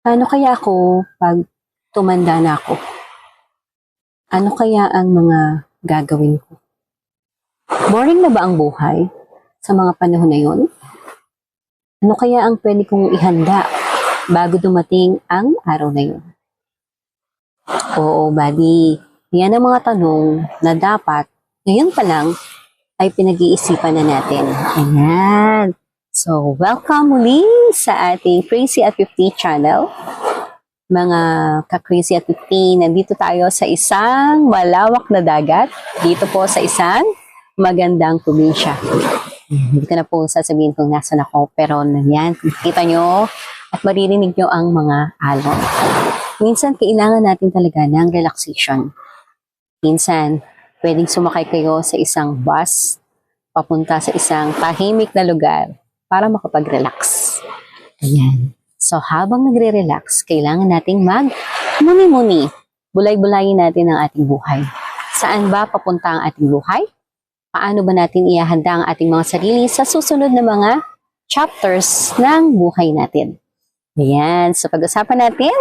Paano kaya ako pag tumanda na ako? Ano kaya ang mga gagawin ko? Boring na ba ang buhay sa mga panahon na yun? Ano kaya ang pwede kong ihanda bago dumating ang araw na yun? Oo, buddy. Yan ang mga tanong na dapat ngayon pa lang ay pinag-iisipan na natin. Ayan. So, welcome muli sa ating Crazy at 50 channel. Mga ka-Crazy at 50, nandito tayo sa isang malawak na dagat. Dito po sa isang magandang probinsya. Hindi ko na po sasabihin kung nasan ako, pero nanyan, kita nyo at maririnig nyo ang mga alon. Minsan, kailangan natin talaga ng relaxation. Minsan, pwedeng sumakay kayo sa isang bus, papunta sa isang tahimik na lugar para makapag-relax. Ayan. So, habang nagre-relax, kailangan nating mag-muni-muni. Bulay-bulayin natin ang ating buhay. Saan ba papunta ang ating buhay? Paano ba natin ihahanda ang ating mga sarili sa susunod na mga chapters ng buhay natin? Ayan. So, pag-usapan natin,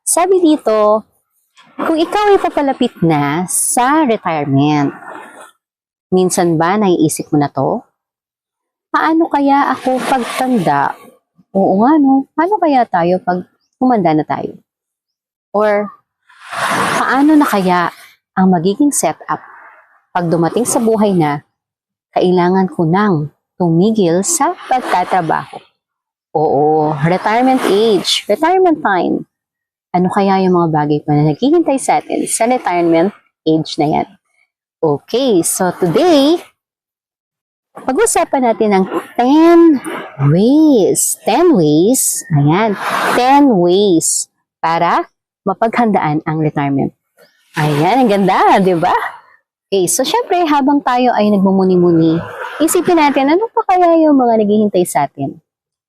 sabi dito, kung ikaw ay papalapit na sa retirement, minsan ba naiisip mo na to? Paano kaya ako pagtanda? Oo nga no, paano kaya tayo pag tumanda na tayo? Or, paano na kaya ang magiging setup pag dumating sa buhay na kailangan ko nang tumigil sa pagtatrabaho? Oo, retirement age, retirement time. Ano kaya yung mga bagay pa na naghihintay sa atin sa retirement age na yan? Okay, so today, pag-usapan natin ng 10 ways. 10 ways, ayan, 10 ways para mapaghandaan ang retirement. Ayan, ang ganda, di ba? Okay, so syempre, habang tayo ay nagmumuni-muni, isipin natin, ano pa kaya yung mga naghihintay sa atin?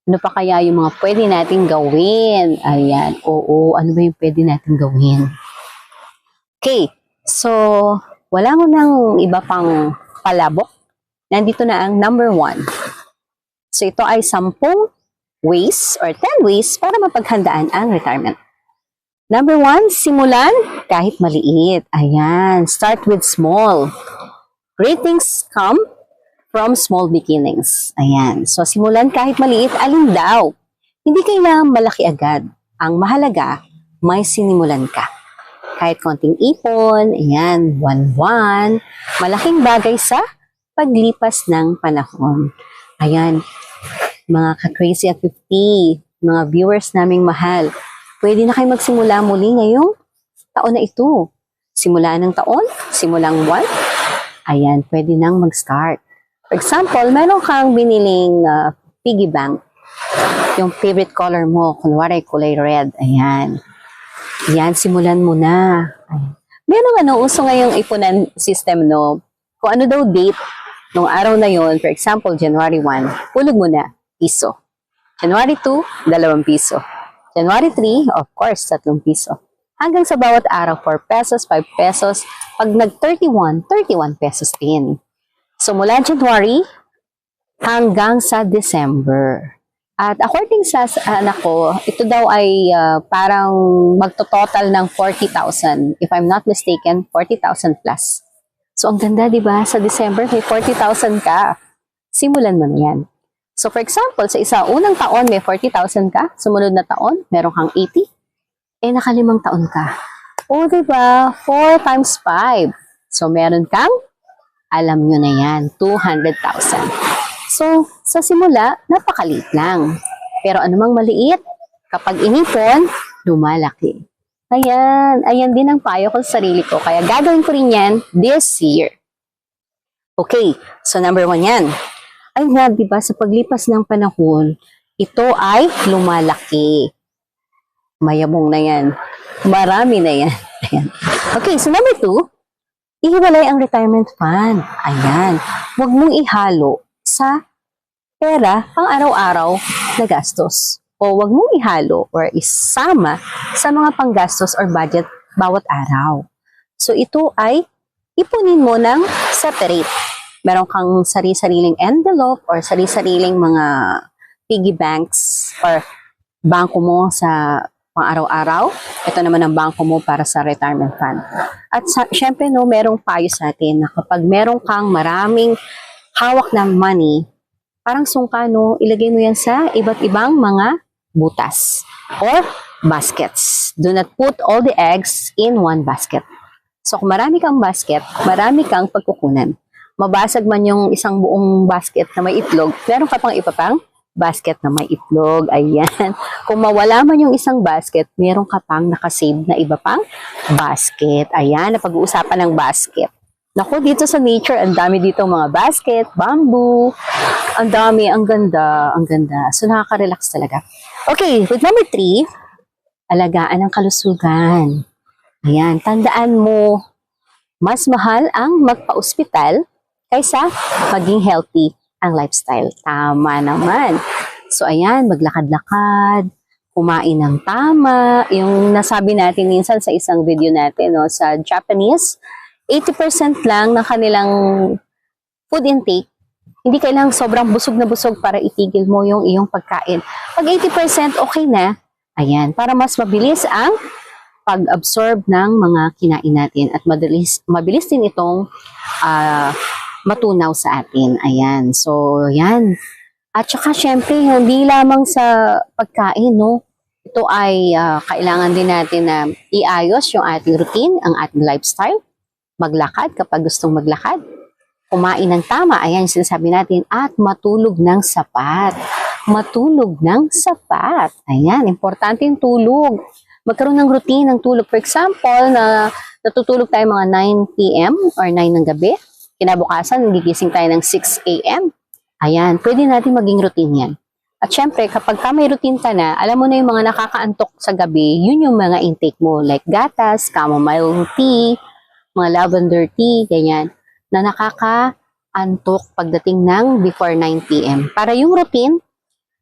Ano pa kaya yung mga pwede nating gawin? Ayan, oo, ano ba yung pwede nating gawin? Okay, so, wala mo nang iba pang palabok. Nandito na ang number 1. So, ito ay 10 ways or 10 ways para mapaghandaan ang retirement. Number 1, simulan kahit maliit. Ayan, start with small. Great things come from small beginnings. Ayan, so simulan kahit maliit, alin daw? Hindi kailangan malaki agad. Ang mahalaga, may sinimulan ka. Kahit konting ipon, ayan, buwan-buwan, malaking bagay sa paglipas ng panahon. Ayan, mga ka-Crazy at 50, mga viewers naming mahal, pwede na kayo magsimula muli ngayong taon na ito. Simula ng taon, simulang buwan, ayan, pwede nang mag-start. For example, meron kang biniling piggy bank, yung favorite color mo, kunwari kulay red, ayan. Ayan, simulan mo na. Ayan. Merong uso ngayong ipunan system, no? Kung ano daw date, nung araw na yon, for example, January 1, hulog mo na, piso. January 2, 2 piso. January 3, of course, 3 piso. Hanggang sa bawat araw, 4 pesos, 5 pesos. Pag nag-31, 31 pesos din. So, mula January hanggang sa December. At according sa anak ko, ito daw ay parang magto-total ng 40,000. If I'm not mistaken, 40,000 plus. So, ang ganda, di ba? Sa December, may 40,000 ka. Simulan mo na yan. So, for example, sa unang taon, may 40,000 ka. Sumunod na taon, meron kang 80. Nakalimang taon ka. O, di ba? 4 times 5. So, meron kang, alam nyo na yan, 200,000. So, sa simula, napakaliit lang. Pero anumang maliit, kapag inipon, lumalaki. Ayan din ang payo ko sa sarili ko. Kaya gagawin ko rin yan this year. Okay, so number 1 yan. Ay nga, diba, sa paglipas ng panahon, ito ay lumalaki. Mayabong na yan. Marami na yan. Ayan. Okay, so number 2, ihiwalay ang retirement fund. Ayan. Huwag mong ihalo sa pera pang araw-araw na gastos. O wag mong ihalo or isama sa mga panggastos or budget bawat araw. So ito ay ipunin mo ng separate. Meron kang sari-sariling envelope or sari-sariling mga piggy banks or bangko mo sa pang-araw-araw. Ito naman ang bangko mo para sa retirement fund. At syempre, no, merong payo sa atin na kapag meron kang maraming hawak na money, parang sungka, no, ilagay mo yan sa iba't ibang mga butas or baskets. Do not put all the eggs in one basket. So, kung marami kang basket, marami kang pagkukunan. Mabasag man yung isang buong basket na may itlog, meron ka pang iba pang basket na may itlog. Ayan. Kung mawala man yung isang basket, meron ka pang nakasave na iba pang basket. Ayan, napag-uusapan ng basket. Naku, dito sa nature, ang dami dito mga basket, bamboo. Ang dami, ang ganda, ang ganda. So, nakaka-relax talaga. Okay, with number 3, alagaan ang kalusugan. Ayan, tandaan mo, mas mahal ang magpa-ospital kaysa maging healthy ang lifestyle. Tama naman. So, ayan, maglakad-lakad, kumain ng tama. Yung nasabi natin minsan sa isang video natin, no, sa Japanese, 80% lang ng kanilang food intake. Hindi kailangang sobrang busog na busog para itigil mo yung iyong pagkain. Pag 80%, okay na. Ayan, para mas mabilis ang pag-absorb ng mga kinain natin at mabilis din itong matunaw sa atin. Ayan. So, yan. At saka, syempre, hindi lamang sa pagkain, no? Ito ay kailangan din natin na iayos yung ating routine, ang ating lifestyle. Maglakad kapag gustong maglakad. Kumain ng tama. Ayan, sinasabi natin. At matulog ng sapat. Matulog ng sapat. Ayan, importante yung tulog. Magkaroon ng routine ng tulog. For example, na natutulog tayo mga 9 p.m. or 9 ng gabi. Kinabukasan, gigising tayo ng 6 a.m. Ayan, pwede natin maging routine yan. At syempre, kapag ka may routine ka na, alam mo na yung mga nakakaantok sa gabi, yun yung mga intake mo. Like gatas, chamomile tea, mga lavender tea, ganyan. Na nakakaantok pagdating ng before 9 p.m. Para yung routine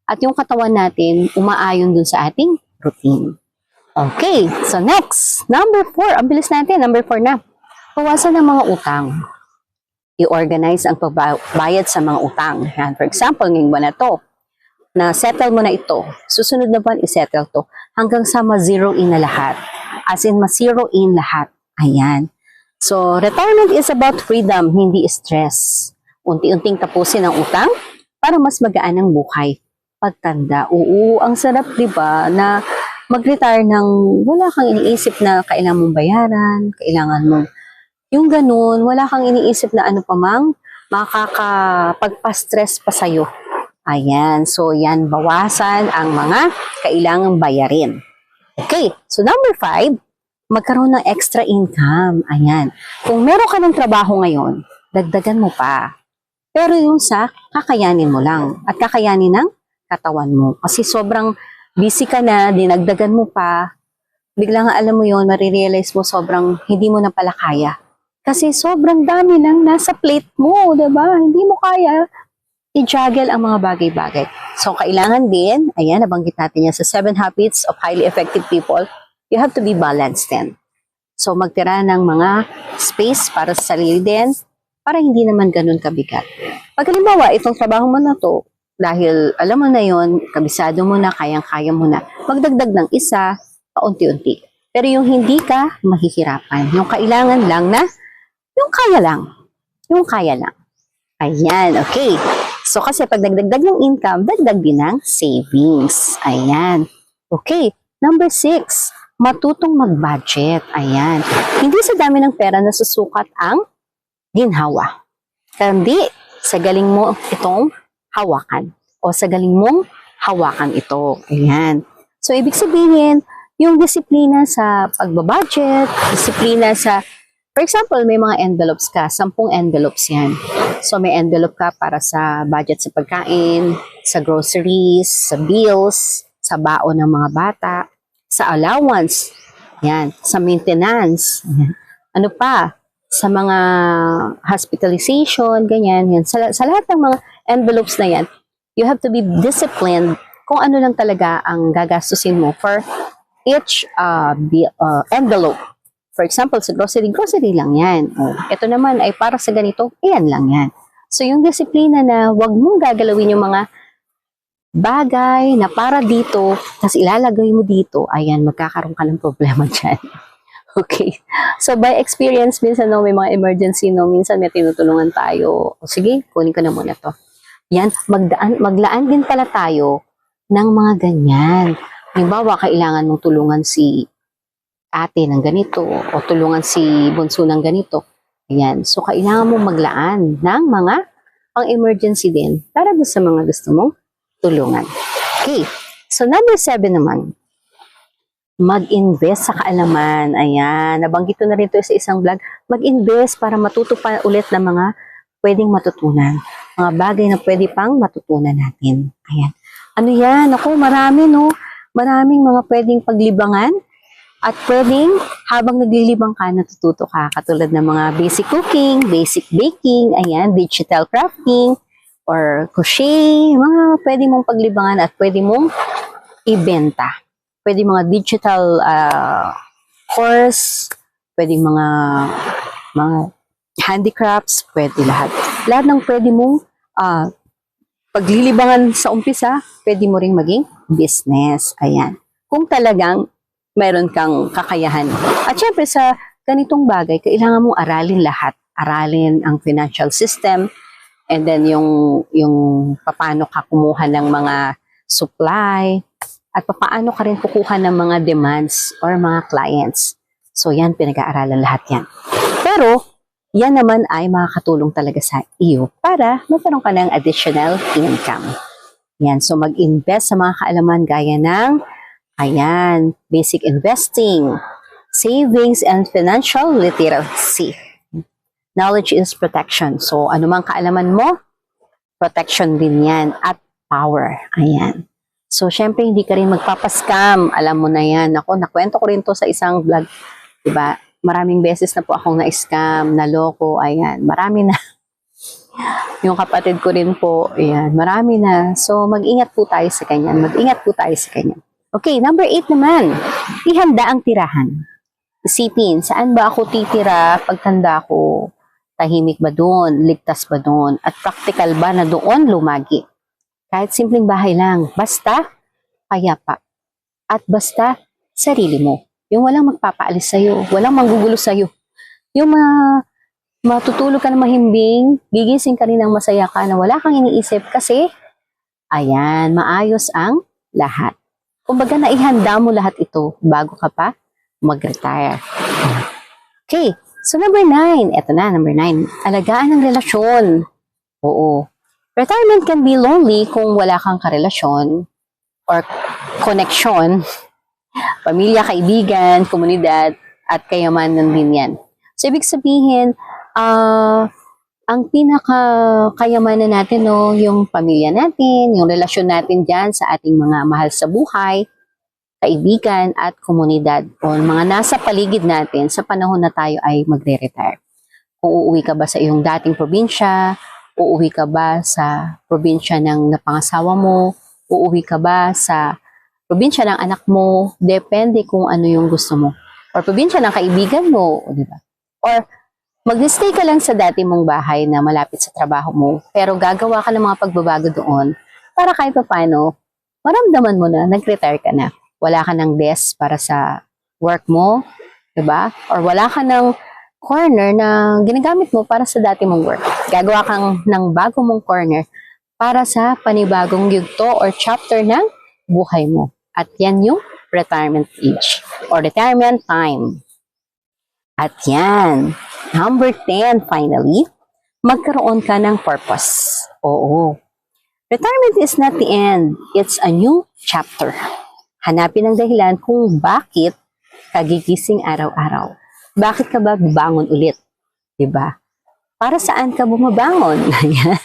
at yung katawan natin, umaayon dun sa ating routine. Okay, so next, number 4. Ang bilis natin, number 4 na. Bawasan ng mga utang. I-organize ang pagbayad sa mga utang. Yan. For example, ngayong buwan na to, na-settle mo na ito. Susunod na buwan, i-settle to. Hanggang sa ma-zero in na lahat. As in, ma-zero in lahat. Ayan. So, retirement is about freedom, hindi stress. Unti-unting tapusin ang utang para mas magaan ang buhay. Pagtanda, oo, ang sarap, di ba, na mag-retire ng wala kang iniisip na kailangan mong bayaran, kailangan mong yung ganun, wala kang iniisip na ano pa mang makakapagpa-stress pa sa'yo. Ayan, so yan, bawasan ang mga kailangang bayarin. Okay, so number 5, magkaroon ng extra income. Ayan, kung meron ka ng trabaho ngayon, dagdagan mo pa. Pero yung sa kakayanin mo lang at kakayanin ng katawan mo. Kasi sobrang busy ka na, dinagdagan mo pa, biglang alam mo yon, marirealize mo sobrang hindi mo na pala kaya. Kasi sobrang dami lang nasa plate mo, diba? Hindi mo kaya i-juggle ang mga bagay-bagay. So, kailangan din, ayan, nabanggit natin yan sa 7 Habits of Highly Effective People, you have to be balanced din. So, magtira ng mga space para sa sarili din, para hindi naman ganun kabigat. Pag halimbawa, itong trabaho mo na to, dahil alam mo na yon, kabisado mo na, kayang-kaya mo na, magdagdag ng isa, paunti-unti. Pero yung hindi ka mahihirapan, yung kailangan lang na yung kaya lang. Yung kaya lang. Ayan, okay. So, kasi pag nagdagdag ng income, dagdag din ng savings. Ayan. Okay. Number 6, matutong mag-budget. Ayan. Hindi sa dami ng pera na susukat ang ginhawa. Kundi sa galing mo itong hawakan. O sa galing mong hawakan ito. Ayan. So, ibig sabihin, yung disiplina sa pagbabudget, disiplina sa for example, may mga envelopes ka, 10 envelopes yan. So, may envelope ka para sa budget sa pagkain, sa groceries, sa bills, sa baon ng mga bata, sa allowance, yan, sa maintenance, ano pa, sa mga hospitalization, ganyan, yan. Sa lahat ng mga envelopes na yan, you have to be disciplined kung ano lang talaga ang gagastusin mo for each envelope. For example, sa grocery lang yan. O, ito naman ay para sa ganito, iyan lang yan. So, yung disiplina na wag mong gagalawin yung mga bagay na para dito, tapos ilalagay mo dito, ayan, magkakaroon ka ng problema dyan. Okay. So, by experience, minsan no, may mga emergency, no, minsan may tinutulungan tayo. O, sige, kunin ko na muna to. Yan, maglaan din pala tayo ng mga ganyan. Halimbawa, kailangan mong tulungan si ate ng ganito o tulungan si bunso ng ganito. Ayan. So, kailangan mong maglaan ng mga pang-emergency din para sa mga gusto mong tulungan. Okay. So, number 7 naman. Mag-invest sa kaalaman. Ayan. Nabanggit ko na rin ito sa isang vlog. Mag-invest para matuto pa ulit ng mga pwedeng matutunan. Mga bagay na pwede pang matutunan natin. Ayan. Ano yan? Ako, marami, no? Maraming mga pwedeng paglibangan at pwedeng habang naglilibang ka, natututo ka. Katulad ng mga basic cooking, basic baking, ayan, digital crafting, or crochet, mga pwede mong paglibangan at pwede mong ibenta. Pwede mga digital course, pwede mga handicrafts, pwede lahat. Lahat ng pwede mong paglilibangan sa umpisa, pwede mo ring maging business. Ayan. Kung talagang meron kang kakayahan. At syempre sa ganitong bagay, kailangan mong aralin lahat. Aralin ang financial system, and then yung paano ka kumuha ng mga supply, at paano ka rin kukuha ng mga demands or mga clients. So yan, pinag-aaralan lahat yan. Pero, yan naman ay makakatulong talaga sa iyo para magkaroon ka ng additional income. Yan, so mag-invest sa mga kaalaman gaya ng, ayan, basic investing, savings and financial literacy. Knowledge is protection. So, anumang kaalaman mo, protection din yan at power. Ayan. So, syempre, hindi ka rin magpapascam. Alam mo na yan. Ako, nakwento ko rin to sa isang vlog. Diba? Maraming beses na po akong na-scam, naloko. Ayan. Marami na. Yung kapatid ko rin po. Ayan. Marami na. So, mag-ingat po tayo sa kanyan. Mag-ingat po tayo sa kanyan. Okay, number 8 naman. Ihanda ang tirahan. Isipin, saan ba ako titira pagtanda ko? Tahimik ba doon? Ligtas ba doon? At practical ba na doon lumagi? Kahit simpleng bahay lang, basta payapa. At basta sarili mo. Yung walang magpapaalis sa'yo, walang manggugulo sa'yo. Yung matutulog ka na mahimbing, gigising ka rin ng masaya ka na wala kang iniisip kasi, ayan, maayos ang lahat. Kumbaga naihanda mo lahat ito bago ka pa mag-retire. Okay, so number 9. Eto na, number 9. Alagaan ang relasyon. Oo. Retirement can be lonely kung wala kang karelasyon or connection, pamilya, kaibigan, komunidad, at kayamanan din yan. So, ibig sabihin, ang pinaka-kayamanan natin, no, yung pamilya natin, yung relasyon natin dyan sa ating mga mahal sa buhay, kaibigan, at komunidad, o mga nasa paligid natin sa panahon na tayo ay magre-retire. Kung uuwi ka ba sa iyong dating probinsya, uuwi ka ba sa probinsya ng napangasawa mo? Uuwi ka ba sa probinsya ng anak mo? Depende kung ano yung gusto mo. Or probinsya ng kaibigan mo, di ba? Or mag-stay ka lang sa dati mong bahay na malapit sa trabaho mo, pero gagawa ka ng mga pagbabago doon para kahit pa paano, maramdaman mo na nag-retire ka na. Wala ka ng desk para sa work mo, di ba? Or wala ka ng corner na ginagamit mo para sa dati mong work. Gagawa kang ng bago mong corner para sa panibagong yugto or chapter ng buhay mo. At yan yung retirement age or retirement time. At yan, number 10 finally, magkaroon ka ng purpose. Oo. Retirement is not the end. It's a new chapter. Hanapin ang dahilan kung bakit kagigising araw-araw. Bakit ka ba bumangon ulit? Diba? Para saan ka bumabangon? Ayan.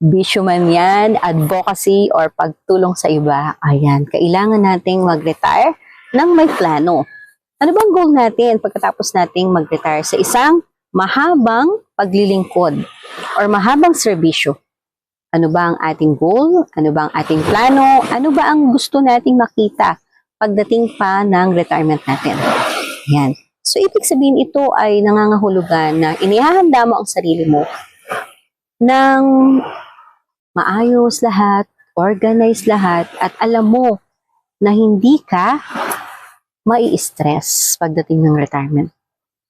Bisyo man yan, advocacy, or pagtulong sa iba. Ayan. Kailangan nating mag-retire nang may plano. Ano bang goal natin pagkatapos nating mag-retire sa isang mahabang paglilingkod or mahabang serbisyo? Ano ba ang ating goal? Ano ba ang ating plano? Ano ba ang gusto nating makita pagdating pa ng retirement natin? Yan. So, ibig sabihin ito ay nangangahulugan na inihahanda mo ang sarili mo ng maayos lahat, organize lahat at alam mo na hindi ka mai-stress pagdating ng retirement.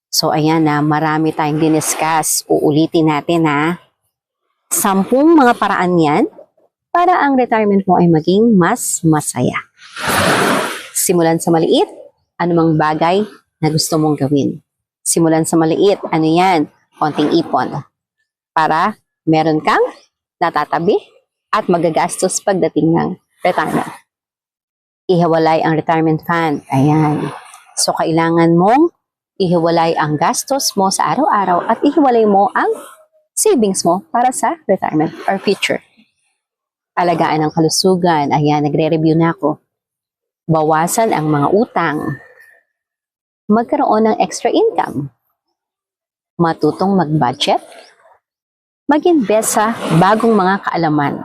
So, ayan na, marami tayong diniscuss. Uulitin natin ha. 10 mga paraan yan para ang retirement mo ay maging mas masaya. Simulan sa maliit, anumang bagay na gusto mong gawin. Simulan sa maliit, ano yan? Konting ipon. Para meron kang natatabi at magagastos pagdating ng retirement. Ihiwalay ang retirement fund. Ayan. So, kailangan mong ihiwalay ang gastos mo sa araw-araw at ihiwalay mo ang savings mo para sa retirement or future. Alagaan ang kalusugan. Ayan, nagre-review na ako. Bawasan ang mga utang. Magkaroon ng extra income. Matutong mag-budget. Mag-invest sa bagong mga kaalaman.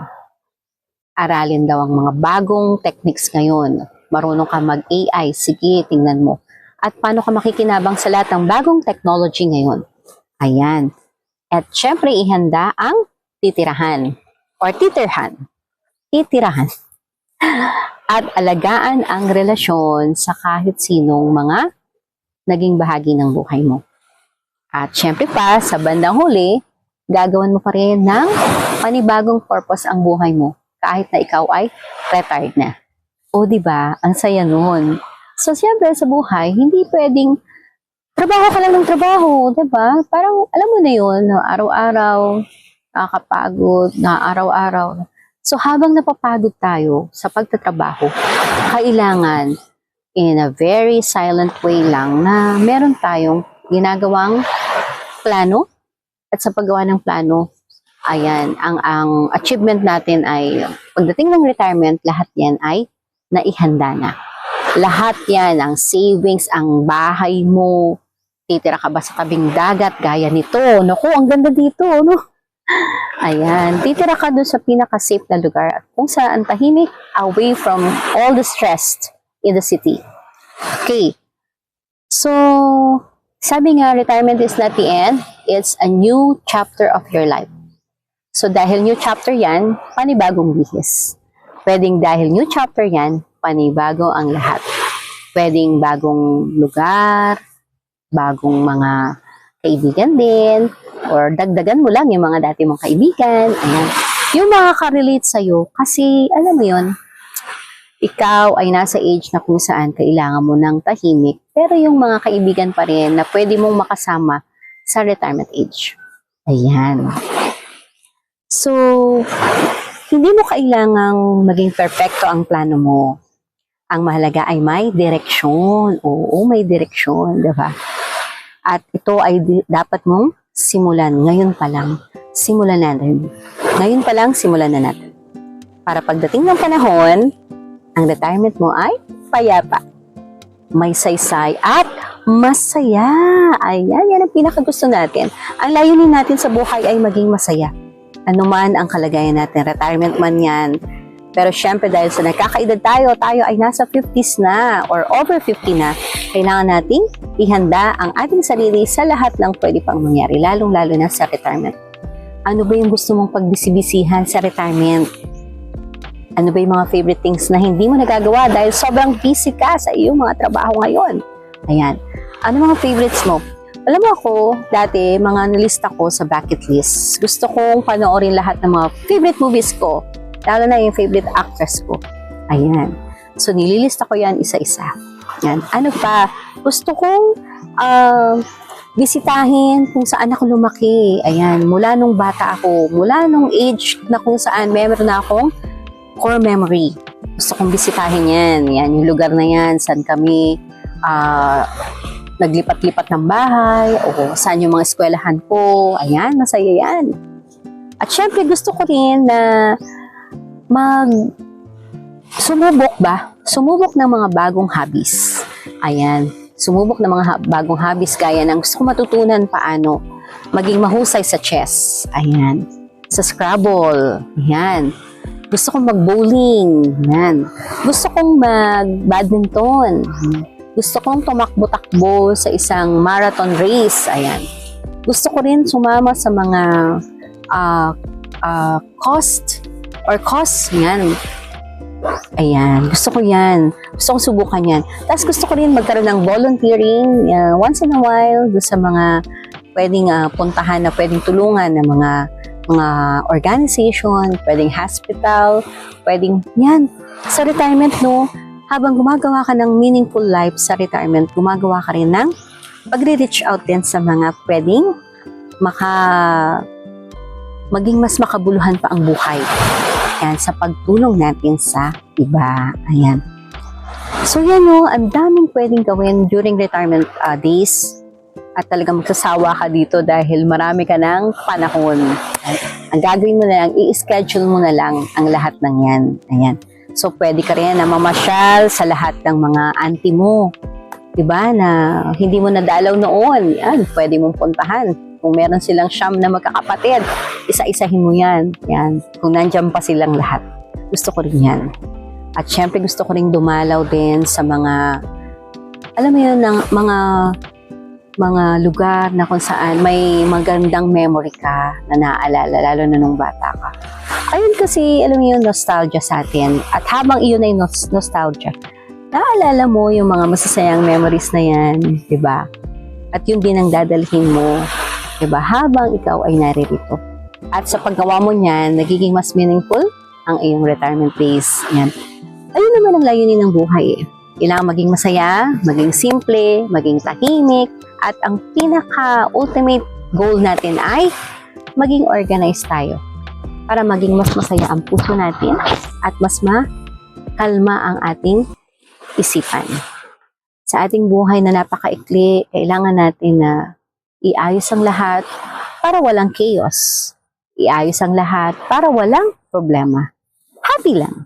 Aralin daw ang mga bagong techniques ngayon. Marunong ka mag-AI. Sige, tingnan mo. At paano ka makikinabang sa lahat ng bagong technology ngayon. Ayan. At syempre, ihanda ang titirahan or titirhan. Titirahan. At alagaan ang relasyon sa kahit sinong mga naging bahagi ng buhay mo. At syempre pa, sa bandang huli, gagawan mo pa rin ng panibagong purpose ang buhay mo kahit na ikaw ay retired na. O diba, ang saya nun. So, siyempre sa buhay, hindi pwedeng trabaho ka lang ng trabaho, diba? Parang, alam mo na yun, araw-araw, nakakapagod, na araw-araw. So, habang napapagod tayo sa pagtatrabaho, kailangan in a very silent way lang na meron tayong ginagawang plano. At sa paggawa ng plano, ayan, ang achievement natin ay, pagdating ng retirement, lahat yan ay naihanda na. Lahat yan, ang savings, ang bahay mo, titira ka ba sa tabing dagat, gaya nito. Naku, ang ganda dito, no? Ayan, titira ka doon sa pinaka-safe na lugar kung saan tahimik, away from all the stress in the city. Okay. So, sabi nga, retirement is not the end. It's a new chapter of your life. So, dahil new chapter yan, panibagong bihis. Pwedeng dahil new chapter yan, panibago ang lahat. Pwedeng bagong lugar, bagong mga kaibigan din, or dagdagan mo lang yung mga dati mong kaibigan. Ayan. Yung makaka-relate sa'yo, kasi alam mo yun, ikaw ay nasa age na kung saan kailangan mo ng tahimik, pero yung mga kaibigan pa rin na pwede mong makasama sa retirement age. Ayan. So, hindi mo kailangang maging perfecto ang plano mo. Ang mahalaga ay may direksyon. Oo, may direksyon, diba? At ito ay dapat mong simulan. Ngayon pa lang, simulan natin. Ngayon pa lang, simulan na natin. Para pagdating ng panahon, ang retirement mo ay payapa. May saysay at masaya. Ayan, yan ang pinakagusto natin. Ang layunin natin sa buhay ay maging masaya. Ano man ang kalagayan natin, retirement man yan. Pero syempre dahil sa nakakaedad tayo ay nasa 50s na or over 50 na, kailangan nating ihanda ang ating sarili sa lahat ng pwede pang mangyari, lalong-lalo na sa retirement. Ano ba yung gusto mong pagbisibisihan sa retirement? Ano ba yung mga favorite things na hindi mo nagagawa dahil sobrang busy ka sa iyong mga trabaho ngayon? Ayan. Ano mga favorites mo? Alam mo ako, dati, mga nilista ko sa bucket list. Gusto kong panoorin lahat ng mga favorite movies ko. Lalo na yung favorite actress ko. Ayan. So, nililista ko yan isa-isa. Yan. Ano pa? Gusto kong bisitahin kung saan ako lumaki. Ayan. Mula nung bata ako. Mula nung age na kung saan meron na akong core memory. Gusto kong bisitahin yan. Yan. Yung lugar na yan. Saan kami naglipat-lipat ng bahay. O saan yung mga eskwelahan ko. Ayan. Masaya yan. At syempre, gusto ko rin na sumubok ng mga bagong hobbies. Ayan, sumubok ng mga bagong hobbies gaya ng gusto ko matutunan paano maging mahusay sa chess. Ayan, sa Scrabble. Ayan, gusto kong mag-bowling. Ayan, gusto kong mag-badminton. Gusto kong tumakbo-takbo sa isang marathon race. Ayan, gusto ko rin sumama sa mga or cost, yan. Ayan, gusto ko yan. Gusto ko subukan yan. Tapos gusto ko rin magkaroon ng volunteering once in a while do sa mga pwedeng puntahan na pwedeng tulungan ng mga organization, pwedeng hospital, pwedeng yan. Sa retirement, no, habang gumagawa ka ng meaningful life sa retirement, gumagawa ka rin ng pagre-reach out din sa mga pwedeng maging mas makabuluhan pa ang buhay. Yan, sa pagtulong natin sa iba. Ayan. So yan o, ang daming pwedeng gawin during retirement days. At talagang magsasawa ka dito dahil marami ka ng panahon. Ang gagawin mo na lang, i-schedule mo na lang ang lahat ng yan. Ayan. So pwede ka rin na mamasyal sa lahat ng mga auntie mo. Diba? Na hindi mo nadalaw noon. Yan, pwede mong puntahan. Kung meron silang siyam na magkakapatid, isa-isahin mo yan. Yan. Kung nandyan pa silang lahat. Gusto ko rin yan. At syempre gusto ko rin dumalaw din sa mga, alam mo yun, ng mga lugar na kung saan may magandang memory ka na naaalala, lalo na nung bata ka. Ayun kasi, alam mo yun, nostalgia sa atin. At habang iyon ay nostalgia, naaalala mo yung mga masasayang memories na yan, di ba? At yun din ang dadalhin mo, di ba? Habang ikaw ay naririto. At sa paggawa mo niyan, nagiging mas meaningful ang iyong retirement days. Yan. Ayun naman ang layunin ng buhay. Kailangan maging masaya, maging simple, maging tahimik, at ang pinaka-ultimate goal natin ay maging organized tayo para maging mas masaya ang puso natin at mas makalma ang ating isipan. Sa ating buhay na napakaikli, kailangan natin na iayos ang lahat para walang chaos. Iayos ang lahat para walang problema. Happy lang.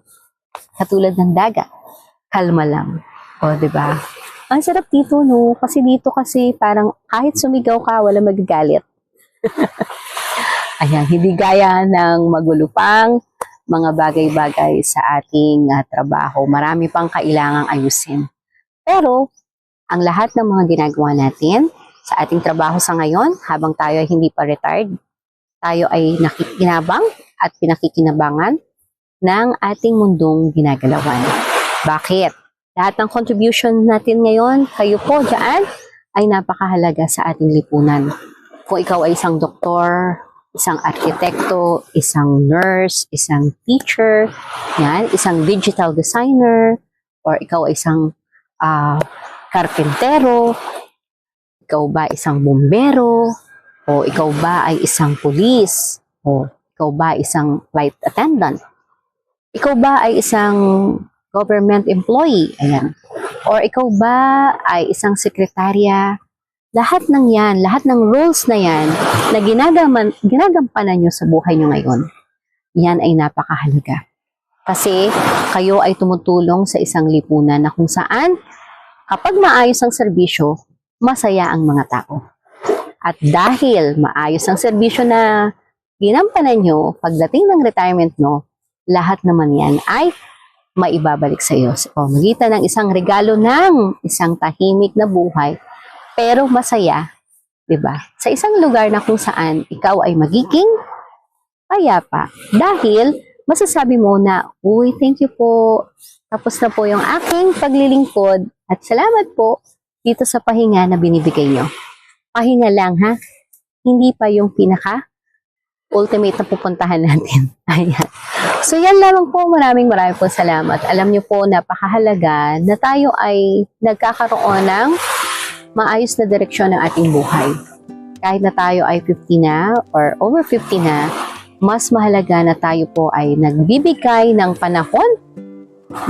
Katulad ng dagat. Kalma lang. O, diba? Ang sarap dito, no? Kasi dito kasi parang kahit sumigaw ka, wala magagalit. Ayan, hindi gaya ng magulupang mga bagay-bagay sa ating trabaho. Marami pang kailangang ayusin. Pero, ang lahat ng mga ginagawa natin sa ating trabaho sa ngayon, habang tayo ay hindi pa retired, tayo ay nakikinabang at pinakikinabangan ng ating mundong ginagalawan. Bakit? Lahat ng contribution natin ngayon, kayo po dyan, ay napakahalaga sa ating lipunan. Kung ikaw ay isang doktor, isang arkitekto, isang nurse, isang teacher, yan, isang digital designer, or ikaw ay isang karpentero, ikaw ba isang bombero, o ikaw ba ay isang pulis, o ikaw ba isang flight attendant, ikaw ba ay isang government employee, ayan, or ikaw ba ay isang sekretarya, lahat ng yan, lahat ng roles na yan na ginagampanan nyo sa buhay nyo ngayon, yan ay napakahalaga. Kasi kayo ay tumutulong sa isang lipunan na kung saan kapag maayos ang serbisyo, masaya ang mga tao. At dahil maayos ang serbisyo na ginampanan nyo, pagdating ng retirement nyo, lahat naman yan ay maibabalik sa iyo. So, magitan ng isang regalo ng isang tahimik na buhay, pero masaya, di ba? Sa isang lugar na kung saan ikaw ay magiging payapa. Dahil masasabi mo na, uy, thank you po. Tapos na po yung aking paglilingkod at salamat po dito sa pahinga na binibigay nyo. Pahinga lang, ha? Hindi pa yung pinaka-ultimate na pupuntahan natin. Ayan. So, yan lamang po. Maraming po salamat. Alam nyo po, napakahalaga na tayo ay nagkakaroon ng maayos na direksyon ng ating buhay. Kahit na tayo ay 50 na or over 50 na, mas mahalaga na tayo po ay nagbibigay ng panahon,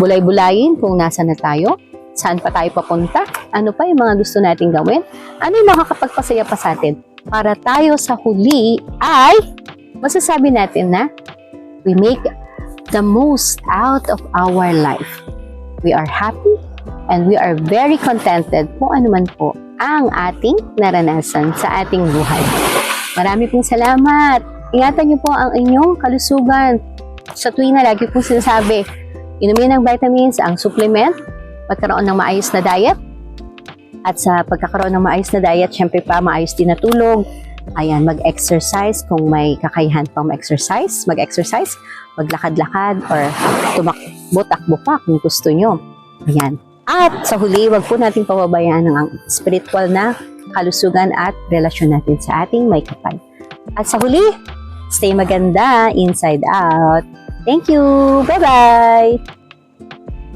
bulay-bulayin kung nasa na tayo, saan pa tayo papunta, ano pa yung mga gusto nating gawin, ano yung makakapagpasaya pa sa atin, para tayo sa huli ay masasabi natin na we make the most out of our life. We are happy and we are very contented kung ano man po ang ating naranasan sa ating buhay. Marami pong salamat. Ingatan niyo po ang inyong kalusugan. Sa tuwing na lagi pong sinasabi, inumin ng vitamins, ang supplement, pagkaroon ng maayos na diet. At sa pagkakaroon ng maayos na diet, syempre pa maayos din na tulog. Ayan, mag-exercise kung may kakayahan pang mag-exercise, maglakad-lakad, or tumakbo-takbo pa kung gusto nyo. Ayan. At sa huli, wag po natin pababayaan ang spiritual na kalusugan at relasyon natin sa ating may kapal. At sa huli, stay maganda inside out. Thank you! Bye-bye!